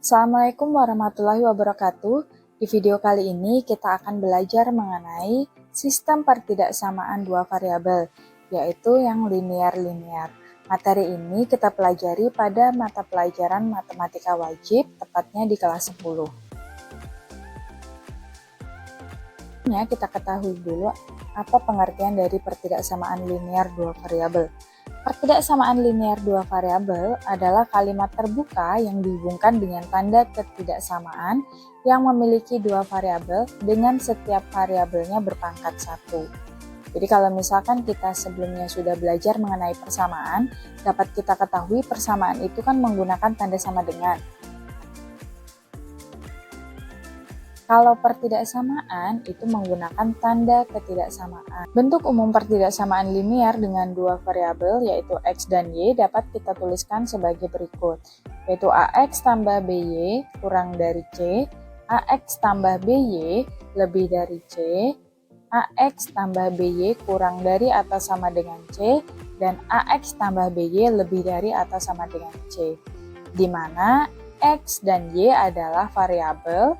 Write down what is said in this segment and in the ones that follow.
Assalamualaikum warahmatullahi wabarakatuh. Di video kali ini kita akan belajar mengenai sistem pertidaksamaan dua variabel, yaitu yang linear-linear. Materi ini kita pelajari pada mata pelajaran matematika wajib, tepatnya di kelas 10. Kita ketahui dulu apa pengertian dari pertidaksamaan linear dua variabel. Pertidaksamaan linear dua variabel adalah kalimat terbuka yang dihubungkan dengan tanda ketidaksamaan yang memiliki dua variabel dengan setiap variabelnya berpangkat 1. Jadi kalau misalkan kita sebelumnya sudah belajar mengenai persamaan, dapat kita ketahui persamaan itu kan menggunakan tanda sama dengan. Kalau pertidaksamaan itu menggunakan tanda ketidaksamaan. Bentuk umum pertidaksamaan linear dengan dua variabel yaitu X dan Y dapat kita tuliskan sebagai berikut, yaitu AX tambah BY kurang dari C, AX tambah BY lebih dari C, AX tambah BY kurang dari atau sama dengan C, dan AX tambah BY lebih dari atau sama dengan C, di mana X dan Y adalah variabel,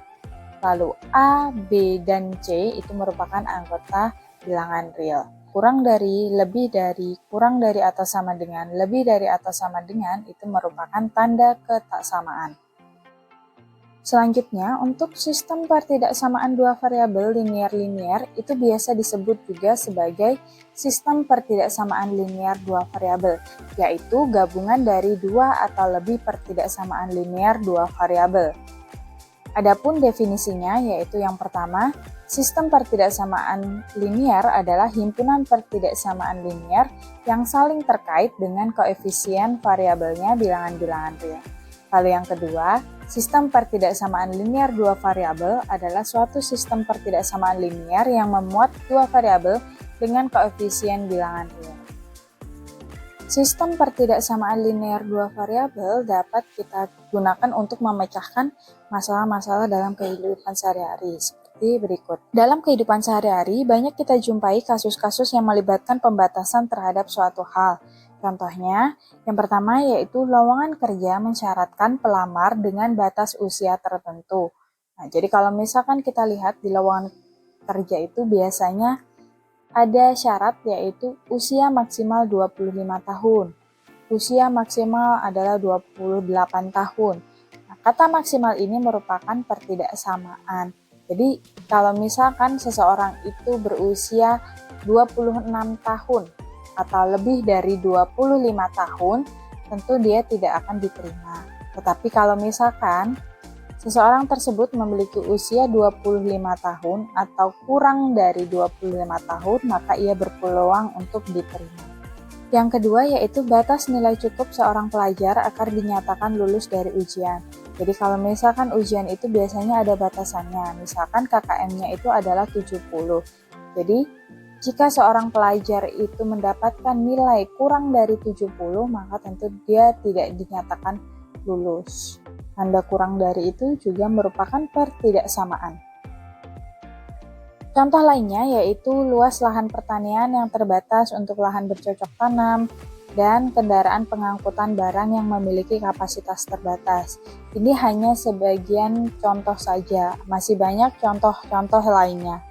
lalu A, B, dan C itu merupakan anggota bilangan real. Kurang dari, lebih dari, kurang dari atau sama dengan, lebih dari atau sama dengan itu merupakan tanda ketaksamaan. Selanjutnya, untuk sistem pertidaksamaan dua variabel linear-linear itu biasa disebut juga sebagai sistem pertidaksamaan linear dua variabel, yaitu gabungan dari dua atau lebih pertidaksamaan linear dua variabel. Adapun definisinya yaitu yang pertama, sistem pertidaksamaan linear adalah himpunan pertidaksamaan linear yang saling terkait dengan koefisien variabelnya bilangan-bilangan real. Lalu yang kedua, sistem pertidaksamaan linear dua variabel adalah suatu sistem pertidaksamaan linear yang memuat dua variabel dengan koefisien bilangan real. Sistem pertidaksamaan linear dua variabel dapat kita gunakan untuk memecahkan masalah-masalah dalam kehidupan sehari-hari seperti berikut. Dalam kehidupan sehari-hari, banyak kita jumpai kasus-kasus yang melibatkan pembatasan terhadap suatu hal. Contohnya, yang pertama yaitu lowongan kerja mensyaratkan pelamar dengan batas usia tertentu. Nah, jadi kalau misalkan kita lihat di lowongan kerja itu biasanya ada syarat yaitu usia maksimal 25 tahun. Usia maksimal adalah 28 tahun. Nah, kata maksimal ini merupakan pertidaksamaan. Jadi, kalau misalkan seseorang itu berusia 26 tahun atau lebih dari 25 tahun, tentu dia tidak akan diterima. Tetapi kalau misalkan seseorang tersebut memiliki usia 25 tahun atau kurang dari 25 tahun, maka ia berpeluang untuk diterima. Yang kedua yaitu batas nilai cukup seorang pelajar agar dinyatakan lulus dari ujian. Jadi kalau misalkan ujian itu biasanya ada batasannya, misalkan KKM-nya itu adalah 70. Jadi jika seorang pelajar itu mendapatkan nilai kurang dari 70, maka tentu dia tidak dinyatakan lulus. Tanda kurang dari itu juga merupakan pertidaksamaan. Contoh lainnya yaitu luas lahan pertanian yang terbatas untuk lahan bercocok tanam dan kendaraan pengangkutan barang yang memiliki kapasitas terbatas. Ini hanya sebagian contoh saja, masih banyak contoh-contoh lainnya.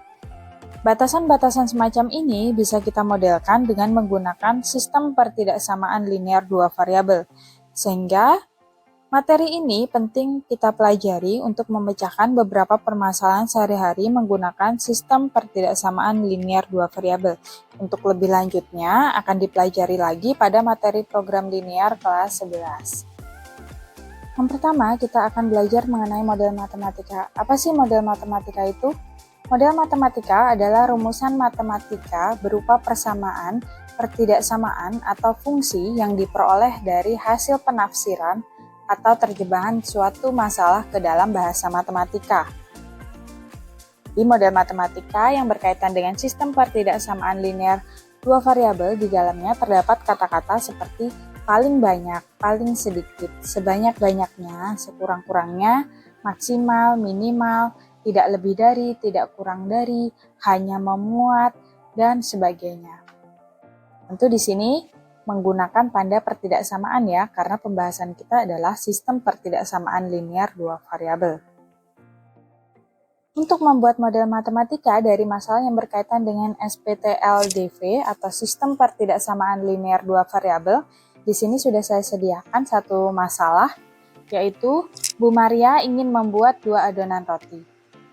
Batasan-batasan semacam ini bisa kita modelkan dengan menggunakan sistem pertidaksamaan linear dua variabel, sehingga materi ini penting kita pelajari untuk memecahkan beberapa permasalahan sehari-hari menggunakan sistem pertidaksamaan linear dua variabel. Untuk lebih lanjutnya akan dipelajari lagi pada materi program linear kelas 11. Yang pertama, kita akan belajar mengenai model matematika. Apa sih model matematika itu? Model matematika adalah rumusan matematika berupa persamaan, pertidaksamaan, atau fungsi yang diperoleh dari hasil penafsiran atau terjemahan suatu masalah ke dalam bahasa matematika. Di model matematika yang berkaitan dengan sistem pertidaksamaan linear dua variabel, di dalamnya terdapat kata-kata seperti paling banyak, paling sedikit, sebanyak-banyaknya, sekurang-kurangnya, maksimal, minimal, tidak lebih dari, tidak kurang dari, hanya memuat, dan sebagainya. Tentu di sini menggunakan tanda pertidaksamaan ya, karena pembahasan kita adalah sistem pertidaksamaan linear dua variabel. Untuk membuat model matematika dari masalah yang berkaitan dengan SPTLDV atau sistem pertidaksamaan linear dua variabel, di sini sudah saya sediakan satu masalah, yaitu Bu Maria ingin membuat 2 adonan roti.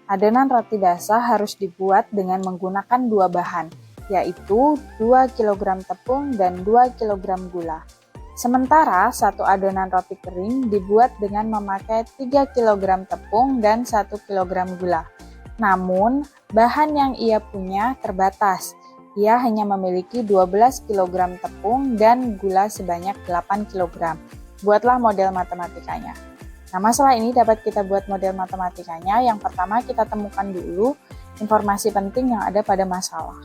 Adonan roti basah harus dibuat dengan menggunakan 2 bahan, yaitu 2 kg tepung dan 2 kg gula. Sementara satu adonan roti kering dibuat dengan memakai 3 kg tepung dan 1 kg gula. Namun, bahan yang ia punya terbatas. Ia hanya memiliki 12 kg tepung dan gula sebanyak 8 kg. Buatlah model matematikanya. Nah, masalah ini dapat kita buat model matematikanya. Yang pertama, kita temukan dulu informasi penting yang ada pada masalah.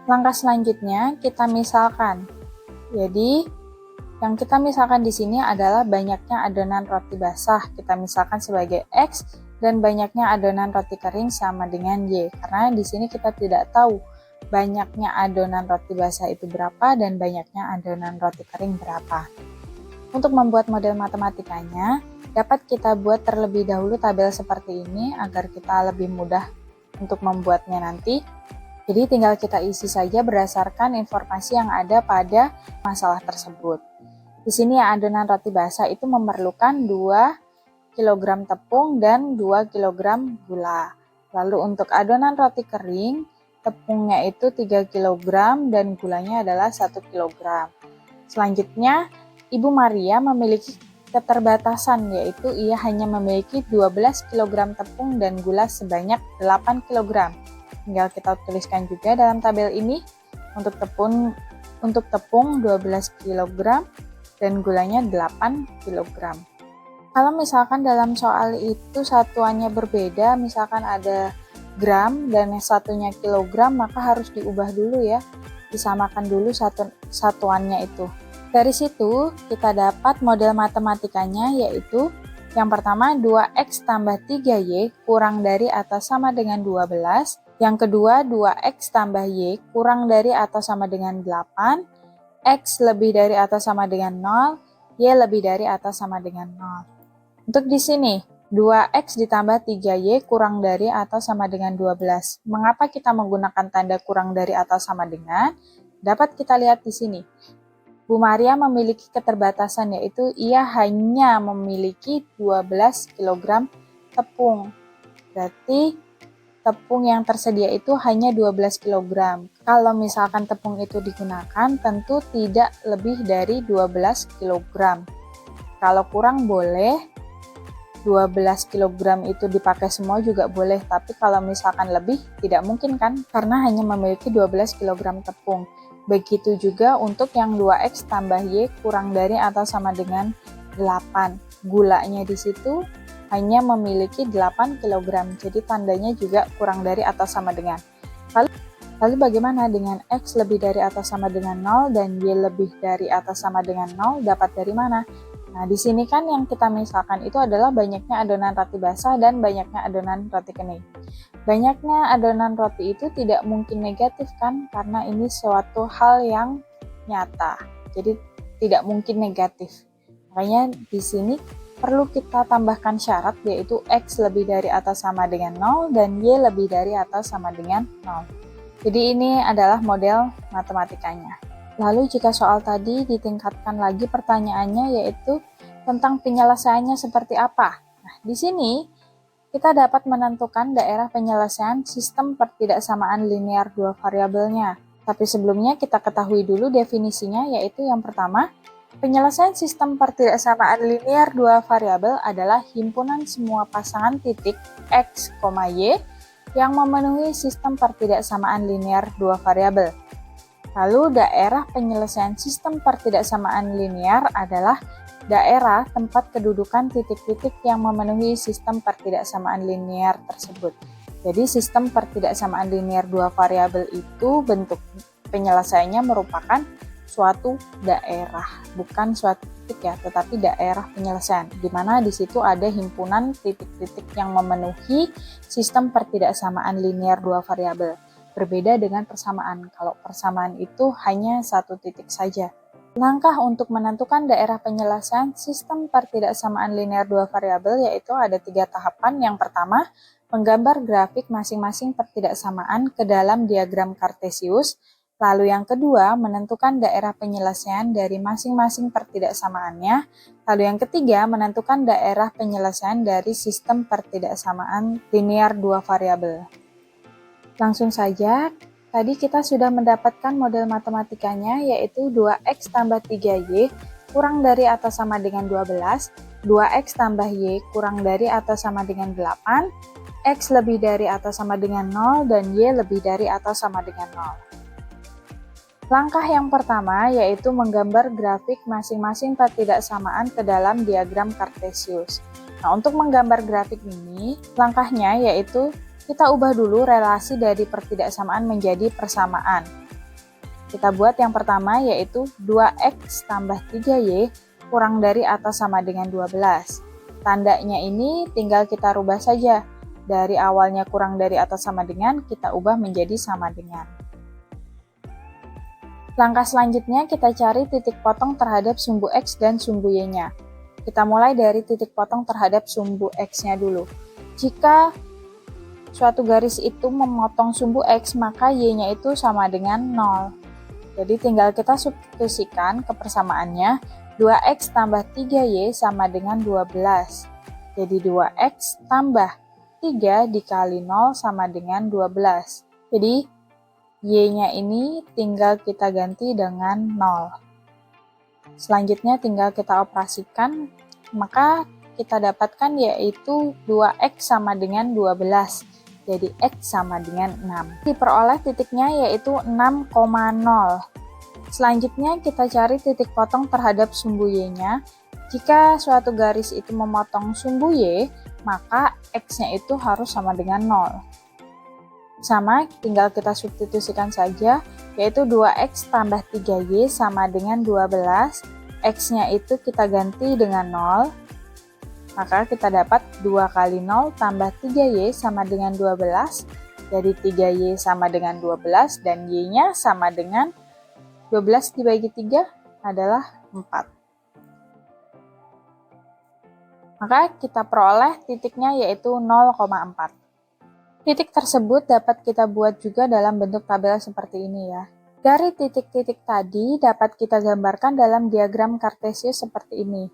Langkah selanjutnya, kita misalkan. Jadi, yang kita misalkan di sini adalah banyaknya adonan roti basah. Kita misalkan sebagai X dan banyaknya adonan roti kering sama dengan Y. Karena di sini kita tidak tahu banyaknya adonan roti basah itu berapa dan banyaknya adonan roti kering berapa. Untuk membuat model matematikanya, dapat kita buat terlebih dahulu tabel seperti ini agar kita lebih mudah untuk membuatnya nanti. Jadi tinggal kita isi saja berdasarkan informasi yang ada pada masalah tersebut. Di sini adonan roti basah itu memerlukan 2 kg tepung dan 2 kg gula. Lalu untuk adonan roti kering, tepungnya itu 3 kg dan gulanya adalah 1 kg. Selanjutnya, Ibu Maria memiliki keterbatasan, yaitu ia hanya memiliki 12 kg tepung dan gula sebanyak 8 kg. Tinggal kita tuliskan juga dalam tabel ini untuk tepung 12 kg dan gulanya 8 kg. Kalau misalkan dalam soal itu satuannya berbeda, misalkan ada gram dan yang satunya kilogram, maka harus diubah dulu ya, disamakan dulu satuannya itu. Dari situ kita dapat model matematikanya, yaitu yang pertama 2x tambah 3y kurang dari atau sama dengan 12. Yang kedua 2x tambah y kurang dari atau sama dengan 8. X lebih dari atau sama dengan 0. Y lebih dari atau sama dengan 0. Untuk di sini 2x ditambah 3y kurang dari atau sama dengan 12. Mengapa kita menggunakan tanda kurang dari atau sama dengan? Dapat kita lihat di sini. Bu Maria memiliki keterbatasan, yaitu ia hanya memiliki 12 kg tepung. Berarti tepung yang tersedia itu hanya 12 kg. Kalau misalkan tepung itu digunakan, tentu tidak lebih dari 12 kg. Kalau kurang boleh, 12 kg itu dipakai semua juga boleh, tapi kalau misalkan lebih, tidak mungkin kan, karena hanya memiliki 12 kg tepung. Begitu juga untuk yang 2x tambah y kurang dari atau sama dengan 8. Gulanya di situ hanya memiliki 8 kg, jadi tandanya juga kurang dari atau sama dengan. Lalu bagaimana dengan x lebih dari atau sama dengan 0 dan y lebih dari atau sama dengan 0, dapat dari mana? Nah, di sini kan yang kita misalkan itu adalah banyaknya adonan roti basah dan banyaknya adonan roti kering. Banyaknya adonan roti itu tidak mungkin negatif kan, karena ini suatu hal yang nyata. Jadi tidak mungkin negatif. Makanya di sini perlu kita tambahkan syarat, yaitu x lebih dari atau sama dengan 0 dan y lebih dari atau sama dengan 0. Jadi ini adalah model matematikanya. Lalu jika soal tadi ditingkatkan lagi pertanyaannya, yaitu tentang penyelesaiannya seperti apa. Nah, di sini kita dapat menentukan daerah penyelesaian sistem pertidaksamaan linear dua variabelnya. Tapi sebelumnya kita ketahui dulu definisinya, yaitu yang pertama, penyelesaian sistem pertidaksamaan linear dua variabel adalah himpunan semua pasangan titik x, y yang memenuhi sistem pertidaksamaan linear dua variabel. Lalu daerah penyelesaian sistem pertidaksamaan linear adalah daerah tempat kedudukan titik-titik yang memenuhi sistem pertidaksamaan linear tersebut. Jadi sistem pertidaksamaan linear dua variabel itu bentuk penyelesaiannya merupakan suatu daerah, bukan suatu titik ya, tetapi daerah penyelesaian, di mana di situ ada himpunan titik-titik yang memenuhi sistem pertidaksamaan linear dua variabel. berbeda dengan persamaan. Kalau persamaan itu hanya satu titik saja. Langkah untuk menentukan daerah penyelesaian sistem pertidaksamaan linear dua variabel yaitu ada 3 tahapan. Yang pertama, menggambar grafik masing-masing pertidaksamaan ke dalam diagram Kartesius. Lalu yang kedua, menentukan daerah penyelesaian dari masing-masing pertidaksamaannya. Lalu yang ketiga, menentukan daerah penyelesaian dari sistem pertidaksamaan linear dua variabel. Langsung saja, tadi kita sudah mendapatkan model matematikanya yaitu 2x tambah 3y kurang dari atau sama dengan 12, 2x tambah y kurang dari atau sama dengan 8, x lebih dari atau sama dengan 0, dan y lebih dari atau sama dengan 0. Langkah yang pertama yaitu menggambar grafik masing-masing pertidaksamaan ke dalam diagram Kartesius. Nah, untuk menggambar grafik ini, langkahnya yaitu kita ubah dulu relasi dari pertidaksamaan menjadi persamaan. Kita buat yang pertama yaitu 2x tambah 3y kurang dari atau sama dengan 12. Tandanya ini tinggal kita rubah saja. Dari awalnya kurang dari atau sama dengan, kita ubah menjadi sama dengan. Langkah selanjutnya kita cari titik potong terhadap sumbu X dan sumbu Y-nya. Kita mulai dari titik potong terhadap sumbu X-nya dulu. Jika suatu garis itu memotong sumbu X, maka Y-nya itu sama dengan 0. Jadi tinggal kita substitusikan ke persamaannya, 2X tambah 3Y sama dengan 12. Jadi 2X tambah 3 dikali 0 sama dengan 12. Jadi Y-nya ini tinggal kita ganti dengan 0. Selanjutnya tinggal kita operasikan, maka kita dapatkan yaitu 2x sama dengan 12. Jadi x sama dengan 6. Diperoleh titiknya yaitu 6,0. Selanjutnya kita cari titik potong terhadap sumbu y-nya. Jika suatu garis itu memotong sumbu y, maka x-nya itu harus sama dengan 0. Sama, tinggal kita substitusikan saja, yaitu 2x tambah 3y sama dengan 12, x-nya itu kita ganti dengan 0, maka kita dapat 2 kali 0 tambah 3y sama dengan 12, jadi 3y sama dengan 12, dan y-nya sama dengan 12 dibagi 3 adalah 4. Maka kita peroleh titiknya yaitu 0,4. Titik tersebut dapat kita buat juga dalam bentuk tabel seperti ini ya. Dari titik-titik tadi dapat kita gambarkan dalam diagram Kartesius seperti ini.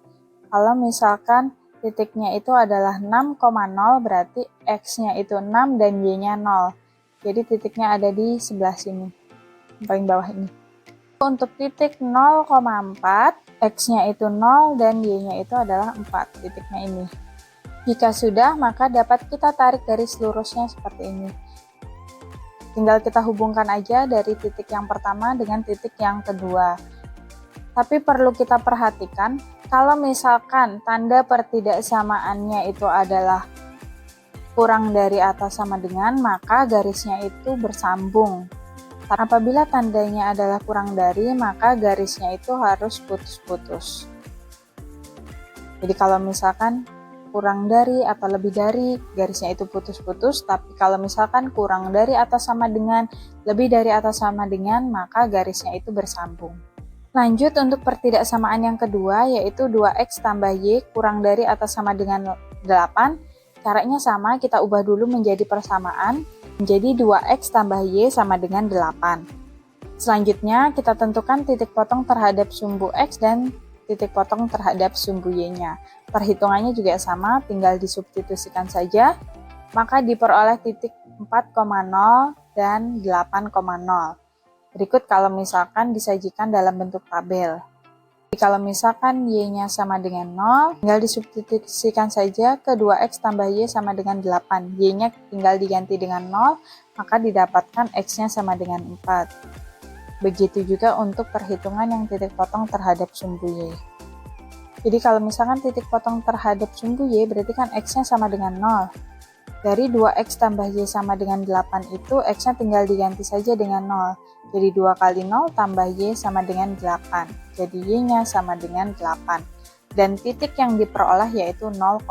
Kalau misalkan titiknya itu adalah 6,0 berarti X-nya itu 6 dan Y-nya 0. Jadi titiknya ada di sebelah sini, paling bawah ini. Untuk titik 0,4, X-nya itu 0 dan Y-nya itu adalah 4, titiknya ini. Jika sudah, maka dapat kita tarik garis lurusnya seperti ini. Tinggal kita hubungkan aja dari titik yang pertama dengan titik yang kedua. Tapi perlu kita perhatikan, kalau misalkan tanda pertidaksamaannya itu adalah kurang dari atau sama dengan, maka garisnya itu bersambung. Apabila tandanya adalah kurang dari, maka garisnya itu harus putus-putus. Jadi kalau misalkan kurang dari atau lebih dari, garisnya itu putus-putus, tapi kalau misalkan kurang dari atau sama dengan, lebih dari atau sama dengan, maka garisnya itu bersambung. Lanjut untuk pertidaksamaan yang kedua, yaitu 2x tambah y kurang dari atau sama dengan 8. Caranya sama, kita ubah dulu menjadi persamaan, menjadi 2x tambah y sama dengan 8. Selanjutnya, kita tentukan titik potong terhadap sumbu x dan titik potong terhadap sumbu y-nya. Perhitungannya juga sama, tinggal disubstitusikan saja, maka diperoleh titik 4,0 dan 8,0. Berikut kalau misalkan disajikan dalam bentuk tabel. Jadi kalau misalkan y-nya sama dengan 0, tinggal disubstitusikan saja ke 2x tambah y sama dengan 8. Y-nya tinggal diganti dengan 0, maka didapatkan x-nya sama dengan 4. Begitu juga untuk perhitungan yang titik potong terhadap sumbu y. Jadi kalau misalkan titik potong terhadap sumbu y berarti kan x-nya sama dengan 0. Dari 2x tambah y sama dengan 8 itu x-nya tinggal diganti saja dengan 0. Jadi 2 kali 0 tambah y sama dengan 8. Jadi y-nya sama dengan 8. Dan titik yang diperoleh yaitu 0,8.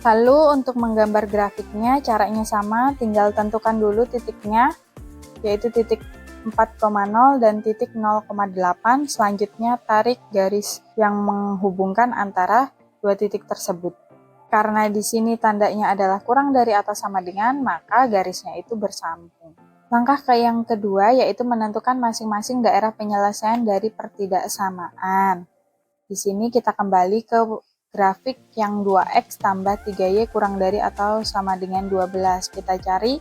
Lalu untuk menggambar grafiknya caranya sama, tinggal tentukan dulu titiknya. yaitu titik 4,0 dan titik 0,8. Selanjutnya tarik garis yang menghubungkan antara dua titik tersebut. Karena di sini tandanya adalah kurang dari atau sama dengan, maka garisnya itu bersambung. Langkah yang kedua yaitu menentukan masing-masing daerah penyelesaian dari pertidaksamaan. Di sini kita kembali ke grafik yang 2x tambah 3y kurang dari atau sama dengan 12. Kita cari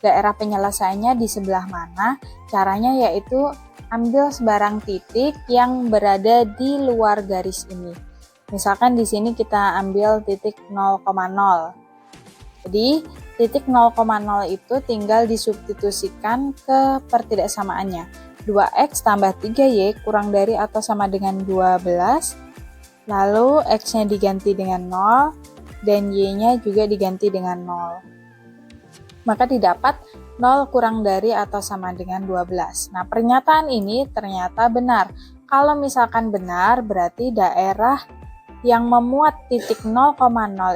daerah penyelesaiannya di sebelah mana. Caranya yaitu ambil sebarang titik yang berada di luar garis ini. Misalkan di sini kita ambil titik 0,0. Jadi titik 0,0 itu tinggal disubstitusikan ke pertidaksamaannya. 2x tambah 3y kurang dari atau sama dengan 12. Lalu x-nya diganti dengan 0 dan y-nya juga diganti dengan 0. Maka didapat 0 kurang dari atau sama dengan 12. Nah, pernyataan ini ternyata benar. Kalau misalkan benar, berarti daerah yang memuat titik 0,0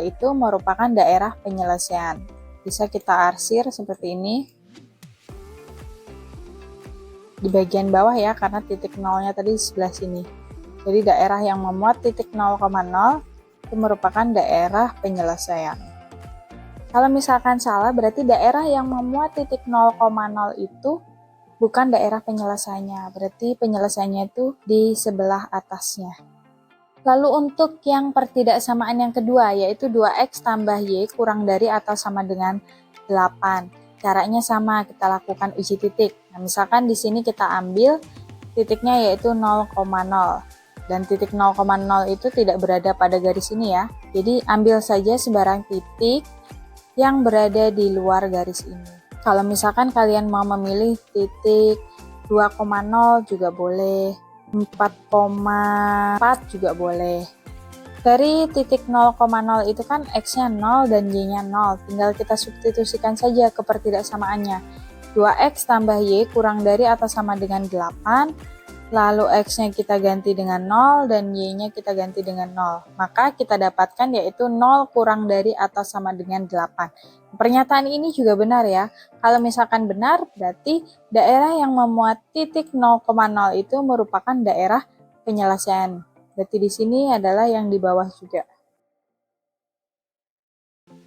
itu merupakan daerah penyelesaian. Bisa kita arsir seperti ini. Di bagian bawah ya, karena titik 0-nya tadi di sebelah sini. Jadi daerah yang memuat titik 0,0 itu merupakan daerah penyelesaian. Kalau misalkan salah, berarti daerah yang memuat titik 0,0 itu bukan daerah penyelesaiannya. Berarti penyelesaiannya itu di sebelah atasnya. Lalu untuk yang pertidaksamaan yang kedua, yaitu 2x tambah y kurang dari atau sama dengan 8. Caranya sama, kita lakukan uji titik. Nah, misalkan di sini kita ambil titiknya yaitu 0,0. Dan titik 0,0 itu tidak berada pada garis ini ya. Jadi ambil saja sebarang titik yang berada di luar garis ini. Kalau misalkan kalian mau memilih titik 2,0 juga boleh. 4,4 juga boleh. Dari titik 0,0 itu kan x-nya 0 dan y-nya 0. Tinggal kita substitusikan saja ke pertidaksamaannya. 2x tambah y kurang dari atau sama dengan 8. Lalu x-nya kita ganti dengan 0 dan y-nya kita ganti dengan 0. Maka kita dapatkan yaitu 0 kurang dari atau sama dengan 8. Pernyataan ini juga benar ya. Kalau misalkan benar, berarti daerah yang memuat titik 0,0 itu merupakan daerah penyelesaian. Berarti di sini adalah yang di bawah juga.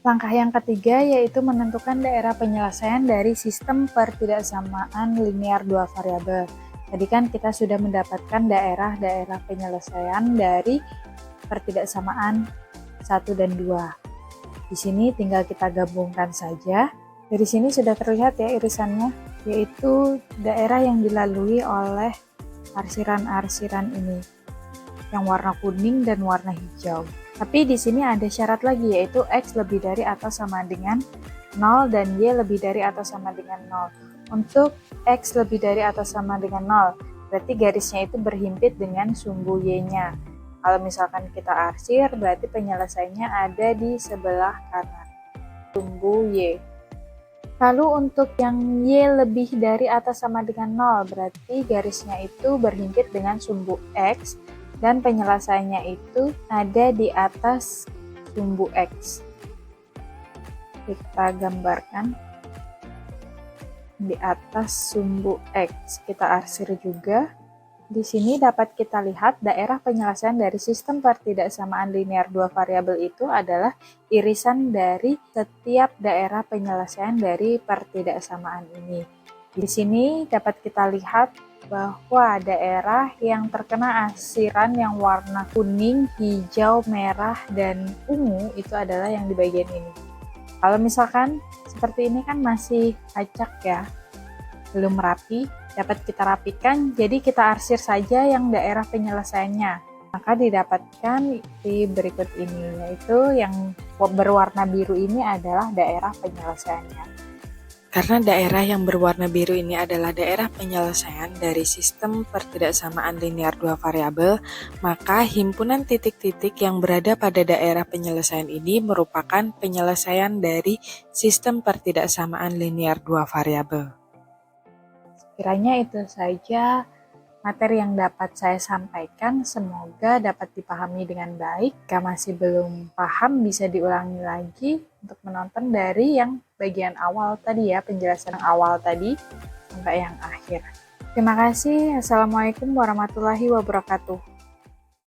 Langkah yang ketiga yaitu menentukan daerah penyelesaian dari sistem pertidaksamaan linear dua variabel. Tadi kan kita sudah mendapatkan daerah-daerah penyelesaian dari pertidaksamaan 1 dan 2. Di sini tinggal kita gabungkan saja. Dari sini sudah terlihat ya irisannya, yaitu daerah yang dilalui oleh arsiran-arsiran ini, yang warna kuning dan warna hijau. Tapi di sini ada syarat lagi, yaitu x lebih dari atau sama dengan 0 dan y lebih dari atau sama dengan 0. Untuk x lebih dari atau sama dengan 0, berarti garisnya itu berhimpit dengan sumbu y-nya. Kalau misalkan kita arsir, berarti penyelesaiannya ada di sebelah kanan, sumbu y. Lalu untuk yang y lebih dari atau sama dengan 0, berarti garisnya itu berhimpit dengan sumbu x, dan penyelesaiannya itu ada di atas sumbu x. Kita gambarkan di atas sumbu x. Kita arsir juga. Di sini dapat kita lihat daerah penyelesaian dari sistem pertidaksamaan linear dua variabel itu adalah irisan dari setiap daerah penyelesaian dari pertidaksamaan ini. Di sini dapat kita lihat bahwa daerah yang terkena arsiran yang warna kuning, hijau, merah, dan ungu itu adalah yang di bagian ini. Kalau misalkan seperti ini kan masih acak ya, belum rapi, dapat kita rapikan, jadi kita arsir saja yang daerah penyelesaiannya. Maka didapatkan di berikut ini, yaitu yang berwarna biru ini adalah daerah penyelesaiannya. Karena daerah yang berwarna biru ini adalah daerah penyelesaian dari sistem pertidaksamaan linear dua variabel, maka himpunan titik-titik yang berada pada daerah penyelesaian ini merupakan penyelesaian dari sistem pertidaksamaan linear dua variabel. Kiranya itu saja materi yang dapat saya sampaikan, semoga dapat dipahami dengan baik. Jika masih belum paham, bisa diulangi lagi untuk menonton dari yang bagian awal tadi ya, penjelasan awal tadi. sampai yang akhir. Terima kasih. Assalamualaikum warahmatullahi wabarakatuh.